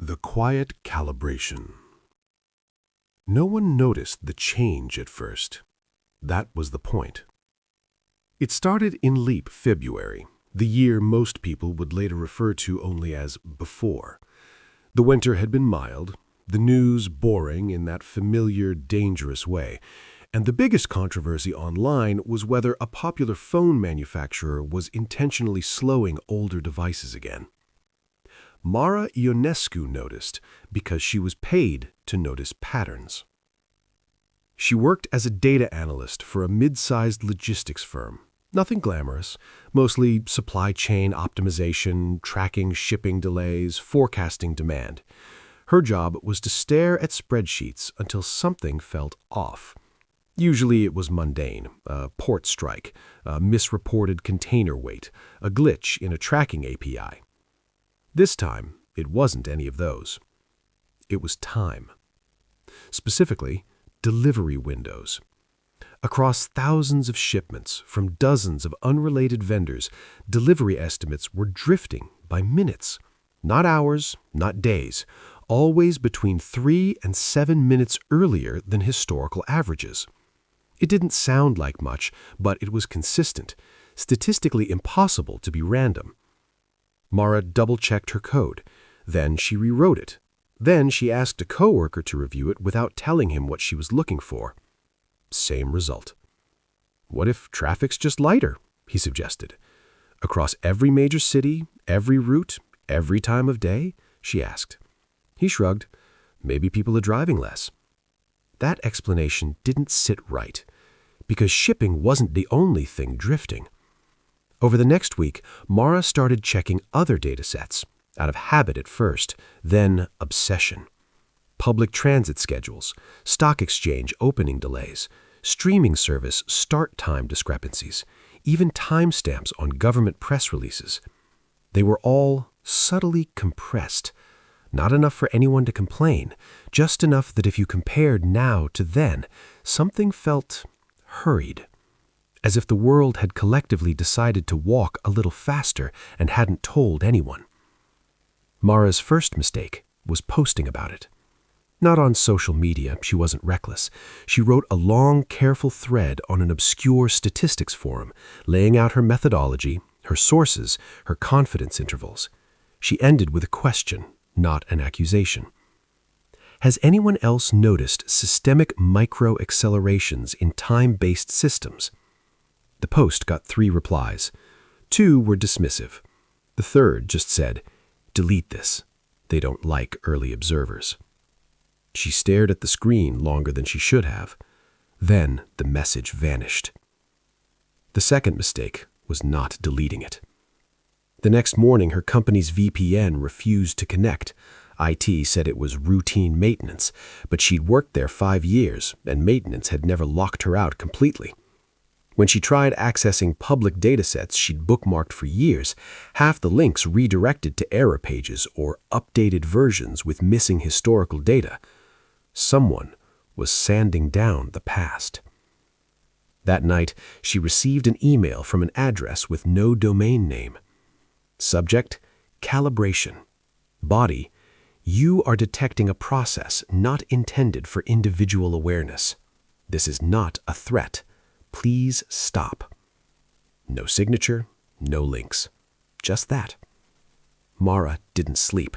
The quiet calibration. No one noticed the change at first. That was the point. It started in Leap February, the year most people would later refer to only as before. The winter had been mild, the news boring in that familiar, dangerous way, and the biggest controversy online was whether a popular phone manufacturer was intentionally slowing older devices again. Mara Ionescu noticed because she was paid to notice patterns. She worked as a data analyst for a mid-sized logistics firm. Nothing glamorous, mostly supply chain optimization, tracking shipping delays, forecasting demand. Her job was to stare at spreadsheets until something felt off. Usually it was mundane, a port strike, a misreported container weight, a glitch in a tracking API. This time, it wasn't any of those. It was time. Specifically, delivery windows. Across thousands of shipments from dozens of unrelated vendors, delivery estimates were drifting by minutes. Not hours, not days, always between 3 and 7 minutes earlier than historical averages. It didn't sound like much, but it was consistent, statistically impossible to be random. Mara double-checked her code. Then she rewrote it. Then she asked a coworker to review it without telling him what she was looking for. Same result. What if traffic's just lighter? He suggested. Across every major city, every route, every time of day? She asked. He shrugged. Maybe people are driving less. That explanation didn't sit right, because shipping wasn't the only thing drifting. Over the next week, Mara started checking other datasets, out of habit at first, then obsession. Public transit schedules, stock exchange opening delays, streaming service start time discrepancies, even timestamps on government press releases. They were all subtly compressed. Not enough for anyone to complain, just enough that if you compared now to then, something felt hurried. As if the world had collectively decided to walk a little faster and hadn't told anyone. Mara's first mistake was posting about it. Not on social media, she wasn't reckless. She wrote a long, careful thread on an obscure statistics forum, laying out her methodology, her sources, her confidence intervals. She ended with a question, not an accusation. Has anyone else noticed systemic micro-accelerations in time-based systems? The post got 3 replies. 2 were dismissive. The third just said, "Delete this. They don't like early observers." She stared at the screen longer than she should have. Then the message vanished. The second mistake was not deleting it. The next morning, her company's VPN refused to connect. IT said it was routine maintenance, but she'd worked there 5 years, and maintenance had never locked her out completely. When she tried accessing public datasets she'd bookmarked for years, half the links redirected to error pages or updated versions with missing historical data. Someone was sanding down the past. That night, she received an email from an address with no domain name. Subject, calibration. Body, you are detecting a process not intended for individual awareness. This is not a threat. Please stop. No signature, no links. Just that. Mara didn't sleep.